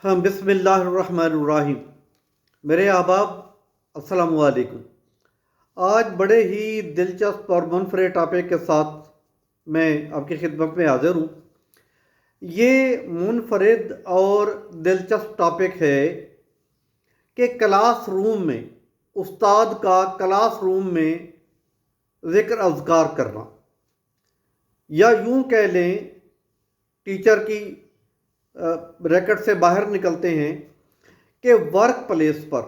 ہم بسم اللہ الرحمن الرحیم۔ میرے احباب السلام علیکم۔ آج بڑے ہی دلچسپ اور منفرد ٹاپک کے ساتھ میں آپ کی خدمت میں حاضر ہوں۔ یہ منفرد اور دلچسپ ٹاپک ہے کہ کلاس روم میں استاد کا کلاس روم میں ذکر اذکار کرنا، یا یوں کہہ لیں ٹیچر کی بریکٹ سے باہر نکلتے ہیں کہ ورک پلیس پر،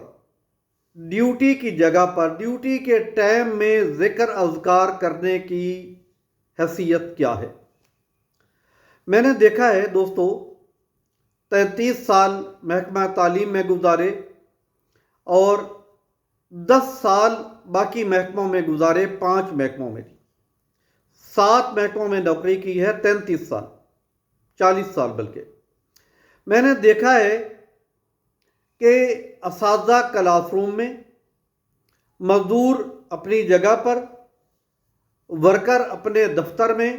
ڈیوٹی کی جگہ پر، ڈیوٹی کے ٹائم میں ذکر اذکار کرنے کی حیثیت کیا ہے۔ میں نے دیکھا ہے دوستو، 33 سال محکمہ تعلیم میں گزارے اور 10 سال باقی محکموں میں گزارے، 5 محکموں میں 7 محکموں میں نوکری کی ہے، 33 سال 40 سال بلکہ۔ میں نے دیکھا ہے کہ اساتذہ کلاس روم میں، مزدور اپنی جگہ پر، ورکر اپنے دفتر میں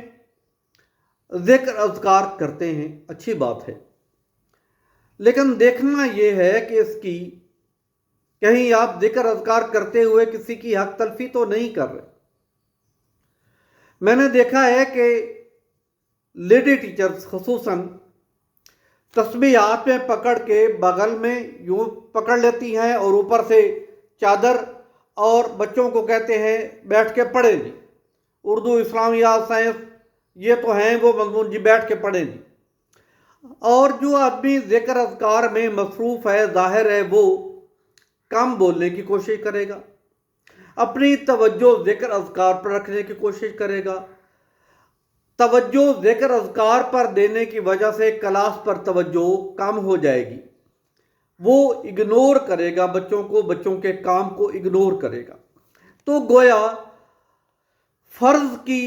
ذکر اذکار کرتے ہیں، اچھی بات ہے، لیکن دیکھنا یہ ہے کہ اس کی کہیں آپ ذکر اذکار کرتے ہوئے کسی کی حق تلفی تو نہیں کر رہے۔ میں نے دیکھا ہے کہ لیڈی ٹیچرز خصوصاً تسبیح ہاتھ میں پکڑ کے بغل میں یوں پکڑ لیتی ہیں اور اوپر سے چادر، اور بچوں کو کہتے ہیں بیٹھ کے پڑھیں جی، اردو، اسلامیات، سائنس یہ تو ہیں وہ مضمون، جی بیٹھ کے پڑھیں جی۔ اور جو آدمی ذکر اذکار میں مصروف ہے، ظاہر ہے وہ کم بولنے کی کوشش کرے گا، اپنی توجہ ذکر اذکار پر رکھنے کی کوشش کرے گا۔ توجہ ذکر اذکار پر دینے کی وجہ سے کلاس پر توجہ کم ہو جائے گی، وہ اگنور کرے گا بچوں کو، بچوں کے کام کو اگنور کرے گا۔ تو گویا فرض کی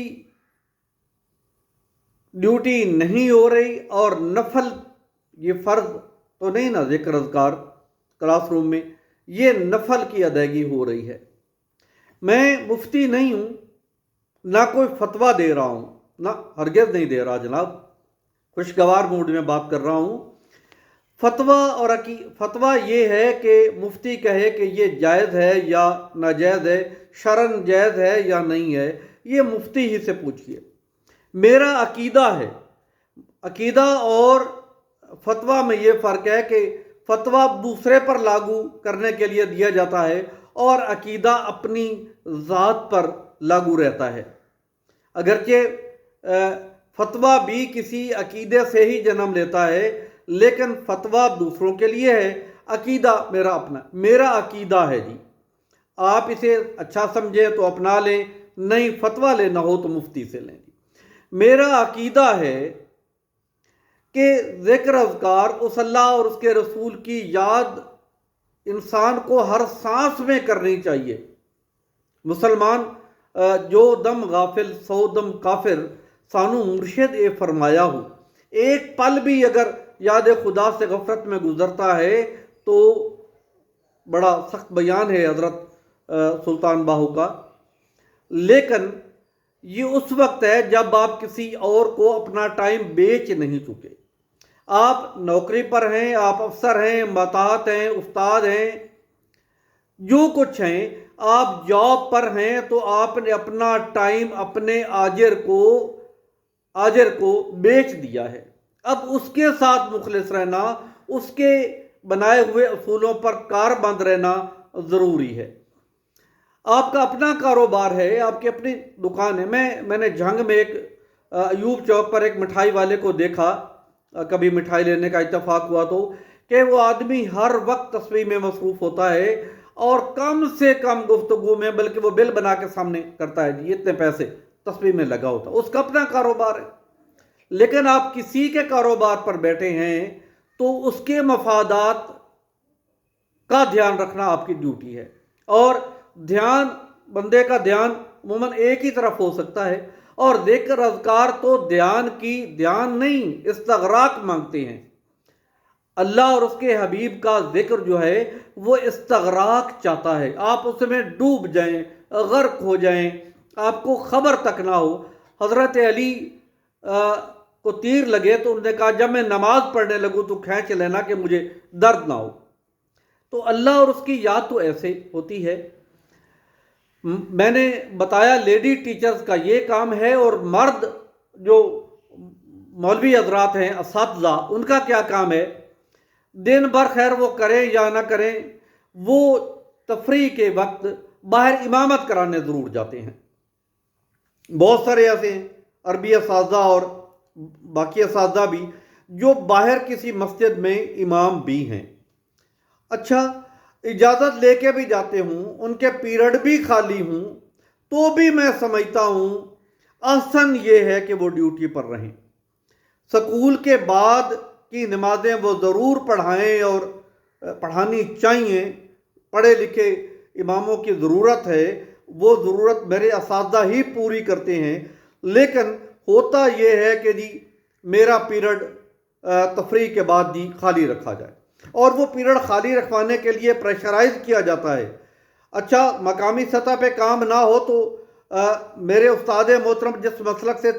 ڈیوٹی نہیں ہو رہی، اور نفل، یہ فرض تو نہیں نا ذکر اذکار کلاس روم میں، یہ نفل کی ادائیگی ہو رہی ہے۔ میں مفتی نہیں ہوں، نہ کوئی فتویٰ دے رہا ہوں، نہ ہرگز نہیں دے رہا جناب، خوشگوار موڈ میں بات کر رہا ہوں۔ فتویٰ یہ ہے کہ مفتی کہے کہ یہ جائز ہے یا ناجائز ہے، شرعاً جائز ہے یا نہیں ہے، یہ مفتی ہی سے پوچھئے۔ میرا عقیدہ ہے، عقیدہ اور فتویٰ میں یہ فرق ہے کہ فتویٰ دوسرے پر لاگو کرنے کے لیے دیا جاتا ہے، اور عقیدہ اپنی ذات پر لاگو رہتا ہے۔ اگرچہ فتویٰ بھی کسی عقیدے سے ہی جنم لیتا ہے، لیکن فتویٰ دوسروں کے لیے ہے، عقیدہ میرا اپنا، میرا عقیدہ ہے جی، آپ اسے اچھا سمجھیں تو اپنا لیں، نہیں فتویٰ لینا ہو تو مفتی سے لیں۔ میرا عقیدہ ہے کہ ذکر اذکار اس اللہ اور اس کے رسول کی یاد انسان کو ہر سانس میں کرنی چاہیے۔ مسلمان جو دم غافل سو دم کافر، سانو مرشد اے فرمایا ہو۔ ایک پل بھی اگر یاد خدا سے غفلت میں گزرتا ہے تو بڑا سخت بیان ہے حضرت سلطان باہو کا، لیکن یہ اس وقت ہے جب آپ کسی اور کو اپنا ٹائم بیچ نہیں چکے۔ آپ نوکری پر ہیں، آپ افسر ہیں، ماتحت ہیں، استاد ہیں، جو کچھ ہیں، آپ جاب پر ہیں، تو آپ نے اپنا ٹائم اپنے آجر کو بیچ دیا ہے۔ اب اس کے ساتھ مخلص رہنا، اس کے بنائے ہوئے اصولوں پر کاربند رہنا ضروری ہے۔ آپ کا اپنا کاروبار ہے، آپ کی اپنی دکان ہے۔ میں نے جھنگ میں ایک ایوب چوک پر ایک مٹھائی والے کو دیکھا، کبھی مٹھائی لینے کا اتفاق ہوا تو، کہ وہ آدمی ہر وقت تسبیح میں مصروف ہوتا ہے، اور کم سے کم گفتگو میں، بلکہ وہ بل بنا کے سامنے کرتا ہے جی اتنے پیسے تسبیح میں لگا ہوتا ہے، اس کا اپنا کاروبار ہے۔ لیکن آپ کسی کے کاروبار پر بیٹھے ہیں تو اس کے مفادات کا دھیان رکھنا آپ کی ڈیوٹی ہے، اور بندے کا دھیان عموماً ایک ہی طرف ہو سکتا ہے، اور ذکر اذکار تو دھیان نہیں، استغراق مانگتے ہیں۔ اللہ اور اس کے حبیب کا ذکر جو ہے وہ استغراق چاہتا ہے، آپ اس میں ڈوب جائیں، غرق ہو جائیں، آپ کو خبر تک نہ ہو۔ حضرت علی کو تیر لگے تو انہوں نے کہا جب میں نماز پڑھنے لگوں تو کھینچ لینا کہ مجھے درد نہ ہو۔ تو اللہ اور اس کی یاد تو ایسے ہوتی ہے۔ میں نے بتایا لیڈی ٹیچرز کا یہ کام ہے، اور مرد جو مولوی حضرات ہیں، اساتذہ، ان کا کیا کام ہے؟ دن بھر خیر وہ کریں یا نہ کریں، وہ تفریح کے وقت باہر امامت کرانے ضرور جاتے ہیں۔ بہت سارے ایسے ہیں، عربی اساتذہ اور باقی اساتذہ بھی، جو باہر کسی مسجد میں امام بھی ہیں۔ اچھا، اجازت لے کے بھی جاتے ہوں، ان کے پیریڈ بھی خالی ہوں، تو بھی میں سمجھتا ہوں احسن یہ ہے کہ وہ ڈیوٹی پر رہیں۔ سکول کے بعد کی نمازیں وہ ضرور پڑھائیں، اور پڑھانی چاہیے۔ پڑھے لکھے اماموں کی ضرورت ہے، وہ ضرورت میرے اساتذہ ہی پوری کرتے ہیں، لیکن ہوتا یہ ہے کہ جی میرا پیریڈ تفریح کے بعد جی خالی رکھا جائے، اور وہ پیریڈ خالی رکھوانے کے لیے پریشرائز کیا جاتا ہے۔ اچھا، مقامی سطح پہ کام نہ ہو تو میرے استاد محترم جس مسلک سے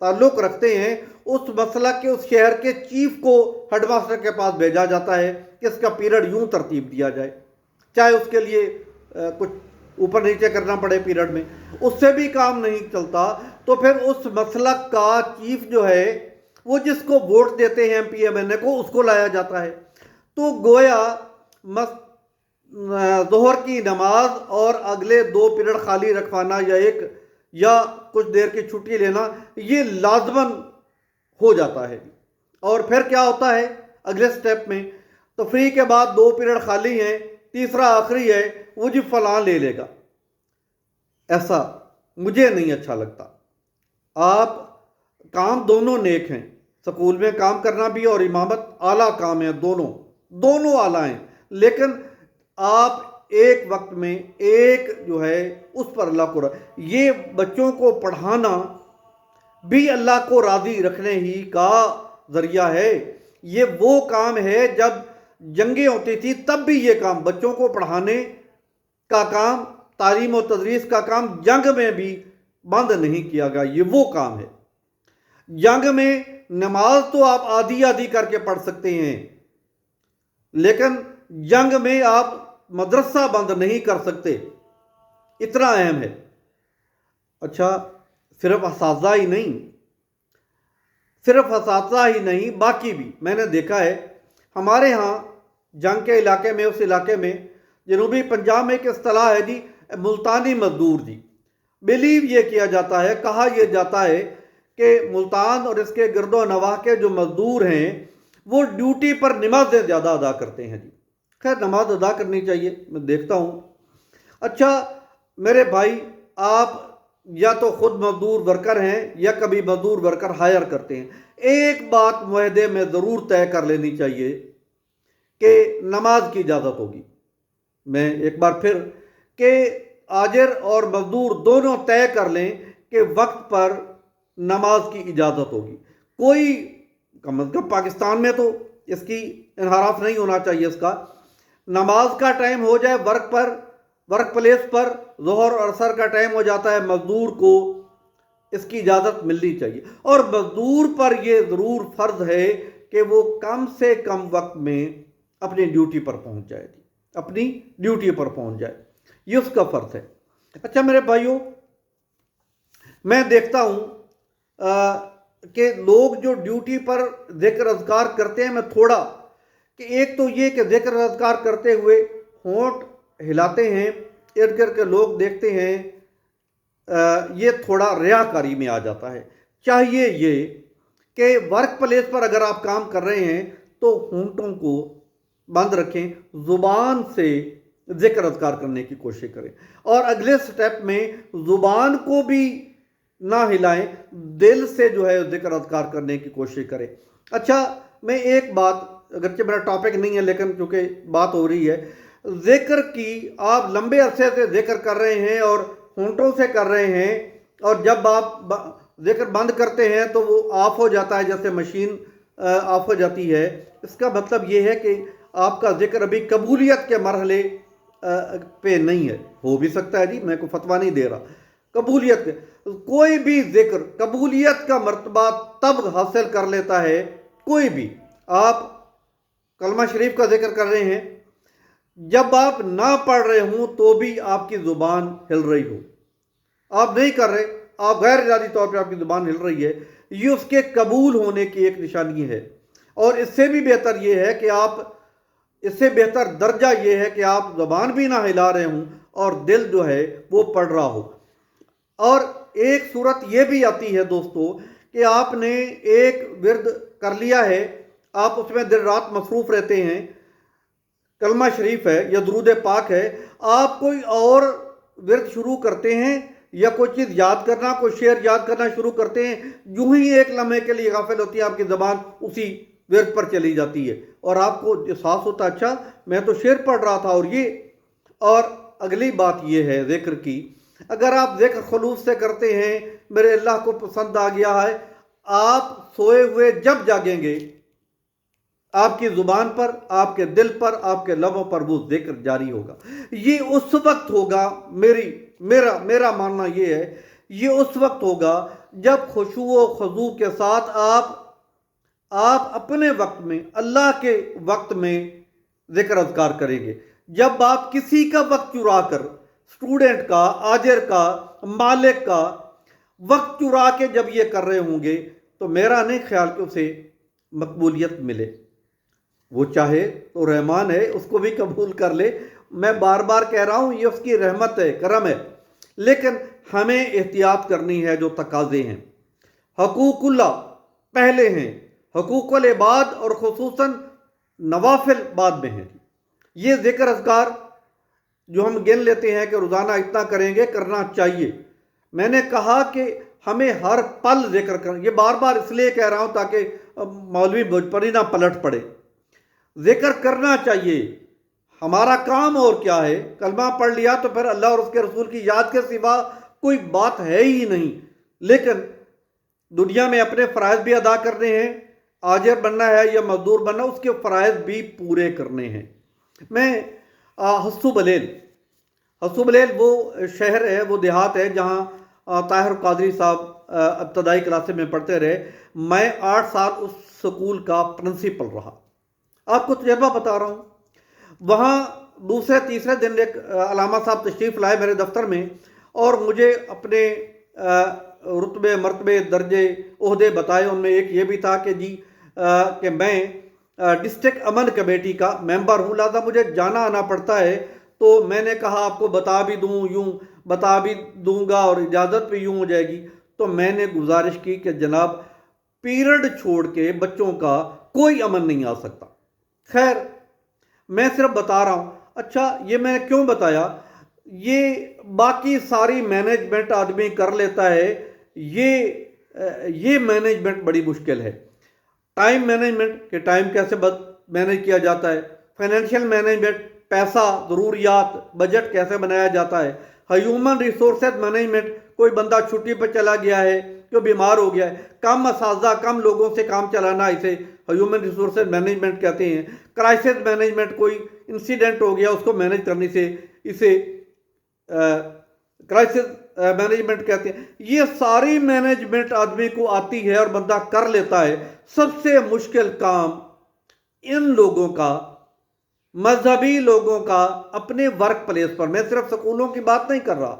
تعلق رکھتے ہیں، اس مسلک کے اس شہر کے چیف کو ہیڈ ماسٹر کے پاس بھیجا جاتا ہے کہ اس کا پیریڈ یوں ترتیب دیا جائے، چاہے اس کے لیے کچھ اوپر نیچے کرنا پڑے پیریڈ میں۔ اس سے بھی کام نہیں چلتا تو پھر اس مسلک کا چیف جو ہے، وہ جس کو ووٹ دیتے ہیں ایم پی ایم این اے کو، اس کو لایا جاتا ہے۔ تو گویا ظہر کی نماز اور اگلے 2 پیریڈ خالی رکھوانا، یا کچھ دیر کی چھٹی لینا، یہ لازماً ہو جاتا ہے۔ اور پھر کیا ہوتا ہے اگلے سٹیپ میں؟ تفریح کے بعد 2 پیریڈ خالی ہیں، تیسرا آخری ہے، وہ جی فلاں لے لے گا۔ ایسا مجھے نہیں اچھا لگتا۔ آپ کام دونوں نیک ہیں، سکول میں کام کرنا بھی اور امامت اعلیٰ کام ہے، دونوں اعلیٰ ہیں، لیکن آپ ایک وقت میں ایک جو ہے اس پر اللہ کو یہ بچوں کو پڑھانا بھی اللہ کو راضی رکھنے ہی کا ذریعہ ہے۔ یہ وہ کام ہے، جب جنگیں ہوتی تھی تب بھی یہ کام، بچوں کو پڑھانے کا کام، تعلیم و تدریس کا کام جنگ میں بھی بند نہیں کیا گیا، یہ وہ کام ہے۔ جنگ میں نماز تو آپ آدھی آدھی کر کے پڑھ سکتے ہیں، لیکن جنگ میں آپ مدرسہ بند نہیں کر سکتے، اتنا اہم ہے۔ اچھا، صرف اساتذہ ہی نہیں، باقی بھی میں نے دیکھا ہے ہمارے ہاں جنگ کے علاقے میں، اس علاقے میں جنوبی پنجاب میں ایک اصطلاح ہے جی ملتانی مزدور جی۔ بلیو یہ کیا جاتا ہے، کہا یہ جاتا ہے کہ ملتان اور اس کے گرد و نواح کے جو مزدور ہیں وہ ڈیوٹی پر نمازیں زیادہ ادا کرتے ہیں جی۔ خیر، نماز ادا کرنی چاہیے، میں دیکھتا ہوں۔ اچھا میرے بھائی، آپ یا تو خود مزدور ورکر ہیں یا کبھی مزدور ورکر ہائر کرتے ہیں، ایک بات معاہدے میں ضرور طے کر لینی چاہیے کہ نماز کی اجازت ہوگی۔ میں ایک بار پھر کہ آجر اور مزدور دونوں طے کر لیں کہ وقت پر نماز کی اجازت ہوگی۔ کوئی کم از کم پاکستان میں تو اس کی انحراف نہیں ہونا چاہیے، اس کا نماز کا ٹائم ہو جائے ورک پلیس پر، ظہر اور عصر کا ٹائم ہو جاتا ہے، مزدور کو اس کی اجازت ملنی چاہیے۔ اور مزدور پر یہ ضرور فرض ہے کہ وہ کم سے کم وقت میں اپنی ڈیوٹی پر پہنچ جائے، یہ اس کا فرض ہے۔ اچھا میرے بھائیوں، میں دیکھتا ہوں کہ لوگ جو ڈیوٹی پر ذکر اذکار کرتے ہیں، میں تھوڑا کہ ایک تو یہ کہ ذکر اذکار کرتے ہوئے ہونٹ ہلاتے ہیں، ارد گرد کے لوگ دیکھتے ہیں، یہ تھوڑا ریاکاری میں آ جاتا ہے۔ چاہیے یہ کہ ورک پلیس پر اگر آپ کام کر رہے ہیں تو ہونٹوں کو بند رکھیں، زبان سے ذکر اذکار کرنے کی کوشش کریں، اور اگلے سٹیپ میں زبان کو بھی نہ ہلائیں، دل سے جو ہے ذکر اذکار کرنے کی کوشش کریں۔ اچھا، میں ایک بات، اگرچہ میرا ٹاپک نہیں ہے لیکن چونکہ بات ہو رہی ہے، ذکر کی آپ لمبے عرصے سے ذکر کر رہے ہیں اور ہونٹوں سے کر رہے ہیں، اور جب آپ ذکر بند کرتے ہیں تو وہ آف ہو جاتا ہے، جیسے مشین آف ہو جاتی ہے۔ اس کا مطلب یہ ہے کہ آپ کا ذکر ابھی قبولیت کے مرحلے پہ نہیں ہے۔ ہو بھی سکتا ہے جی، میں کوئی فتویٰ نہیں دے رہا، قبولیت کوئی بھی ذکر قبولیت کا مرتبہ تب حاصل کر لیتا ہے، کوئی بھی، آپ کلمہ شریف کا ذکر کر رہے ہیں، جب آپ نہ پڑھ رہے ہوں تو بھی آپ کی زبان ہل رہی ہو، آپ نہیں کر رہے، آپ غیر ارادی طور پہ آپ کی زبان ہل رہی ہے، یہ اس کے قبول ہونے کی ایک نشانی ہے۔ اور اس سے بھی بہتر یہ ہے کہ اس سے بہتر درجہ یہ ہے کہ آپ زبان بھی نہ ہلا رہے ہوں اور دل جو ہے وہ پڑھ رہا ہو۔ اور ایک صورت یہ بھی آتی ہے دوستو کہ آپ نے ایک ورد کر لیا ہے، آپ اس میں دن رات مصروف رہتے ہیں، کلمہ شریف ہے یا درود پاک ہے، آپ کوئی اور ورد شروع کرتے ہیں یا کوئی چیز یاد کرنا، کوئی شعر یاد کرنا شروع کرتے ہیں، یوں ہی ایک لمحے کے لیے غافل ہوتی ہے آپ کی زبان اسی ورد پر چلی جاتی ہے، اور آپ کو احساس ہوتا اچھا میں تو شعر پڑھ رہا تھا۔ اور اگلی بات یہ ہے ذکر کی، اگر آپ ذکر خلوص سے کرتے ہیں، میرے اللہ کو پسند آ گیا ہے، آپ سوئے ہوئے جب جاگیں گے آپ کی زبان پر، آپ کے دل پر، آپ کے لبوں پر وہ ذکر جاری ہوگا۔ یہ اس وقت ہوگا، میرا ماننا یہ ہے، یہ اس وقت ہوگا جب خشوع و خضوع کے ساتھ آپ اپنے وقت میں، اللہ کے وقت میں ذکر اذکار کریں گے۔ جب آپ کسی کا وقت چرا کر، اسٹوڈنٹ کا، آجر کا، مالک کا وقت چرا کے جب یہ کر رہے ہوں گے تو میرا نہیں خیال کہ اسے مقبولیت ملے۔ وہ چاہے تو رحمان ہے، اس کو بھی قبول کر لے، میں بار بار کہہ رہا ہوں یہ اس کی رحمت ہے، کرم ہے، لیکن ہمیں احتیاط کرنی ہے جو تقاضے ہیں۔ حقوق اللہ پہلے ہیں، حقوق العباد اور خصوصاً نوافل بعد میں ہیں۔ یہ ذکر اذکار جو ہم گن لیتے ہیں کہ روزانہ اتنا کریں گے، کرنا چاہیے۔ میں نے کہا کہ ہمیں ہر پل ذکر کرنا، یہ بار بار اس لیے کہہ رہا ہوں تاکہ مولوی بھوجپری نہ پلٹ پڑے، ذکر کرنا چاہیے۔ ہمارا کام اور کیا ہے؟ کلمہ پڑھ لیا تو پھر اللہ اور اس کے رسول کی یاد کے سوا کوئی بات ہے ہی نہیں، لیکن دنیا میں اپنے فرائض بھی ادا کرنے ہیں، آجر بننا ہے یا مزدور بننا، اس کے فرائض بھی پورے کرنے ہیں۔ میں حسو بلیل وہ شہر ہے، وہ دیہات ہے جہاں طاہر قادری صاحب ابتدائی کلاسے میں پڑھتے رہے۔ میں 8 سال اس سکول کا پرنسپل رہا، آپ کو تجربہ بتا رہا ہوں۔ وہاں دوسرے تیسرے دن ایک علامہ صاحب تشریف لائے میرے دفتر میں اور مجھے اپنے رتبے، مرتبے، درجے، عہدے بتائے۔ ان میں ایک یہ بھی تھا کہ کہ میں ڈسٹرکٹ امن کمیٹی کا ممبر ہوں، لہذا مجھے جانا آنا پڑتا ہے۔ تو میں نے کہا آپ کو بتا بھی دوں، یوں بتا بھی دوں گا اور اجازت بھی یوں ہو جائے گی۔ تو میں نے گزارش کی کہ جناب پیریڈ چھوڑ کے بچوں کا کوئی امن نہیں آ سکتا۔ خیر میں صرف بتا رہا ہوں۔ اچھا یہ میں نے کیوں بتایا؟ یہ باقی ساری مینجمنٹ آدمی کر لیتا ہے، یہ مینجمنٹ بڑی مشکل ہے۔ ٹائم مینجمنٹ کہ ٹائم کیسے مینج کیا جاتا ہے، فائنینشیل مینجمنٹ، پیسہ، ضروریات، بجٹ کیسے بنایا جاتا ہے، ہیومن ریسورسز مینجمنٹ، کوئی بندہ چھٹی پہ چلا گیا ہے، کوئی بیمار ہو گیا ہے، کم اساتذہ، کم لوگوں سے کام چلانا، اسے ہیومن ریسورسز مینجمنٹ کہتے ہیں۔ کرائسس مینجمنٹ، کوئی انسیڈنٹ ہو گیا اس کو مینج کرنے سے، اسے کرائسس مینجمنٹ کہتے ہیں۔ یہ ساری مینجمنٹ آدمی کو آتی ہے اور بندہ کر لیتا ہے۔ سب سے مشکل کام ان لوگوں کا، مذہبی لوگوں کا، اپنے ورک پلیس پر، میں صرف سکولوں کی بات نہیں کر رہا،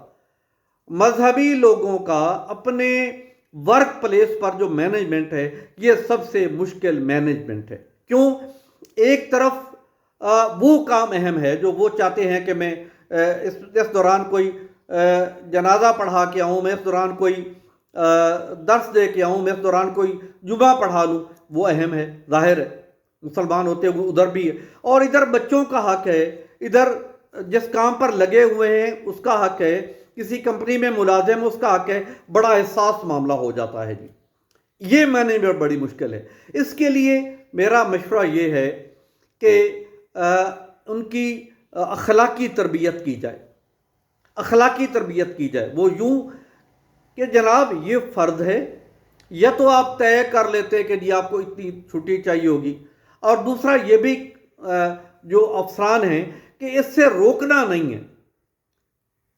مذہبی لوگوں کا اپنے ورک پلیس پر جو مینجمنٹ ہے، یہ سب سے مشکل مینجمنٹ ہے۔ کیوں؟ ایک طرف وہ کام اہم ہے جو وہ چاہتے ہیں کہ میں اس دوران کوئی جنازہ پڑھا کے آؤں، میں اس دوران کوئی درس دے کے آؤں، میں اس دوران کوئی جمعہ پڑھا لوں، وہ اہم ہے، ظاہر ہے، مسلمان ہوتے ہوئے ادھر بھی ہے۔ اور ادھر بچوں کا حق ہے، ادھر جس کام پر لگے ہوئے ہیں اس کا حق ہے، کسی کمپنی میں ملازم اس کا حق ہے، بڑا حساس معاملہ ہو جاتا ہے جی۔ یہ مینجمنٹ بڑی مشکل ہے۔ اس کے لیے میرا مشورہ یہ ہے کہ ان کی اخلاقی تربیت کی جائے، اخلاقی تربیت کی جائے۔ وہ یوں کہ جناب یہ فرض ہے، یا تو آپ طے کر لیتے کہ جی آپ کو اتنی چھٹی چاہیے ہوگی، اور دوسرا یہ بھی جو افسران ہیں کہ اس سے روکنا نہیں ہے،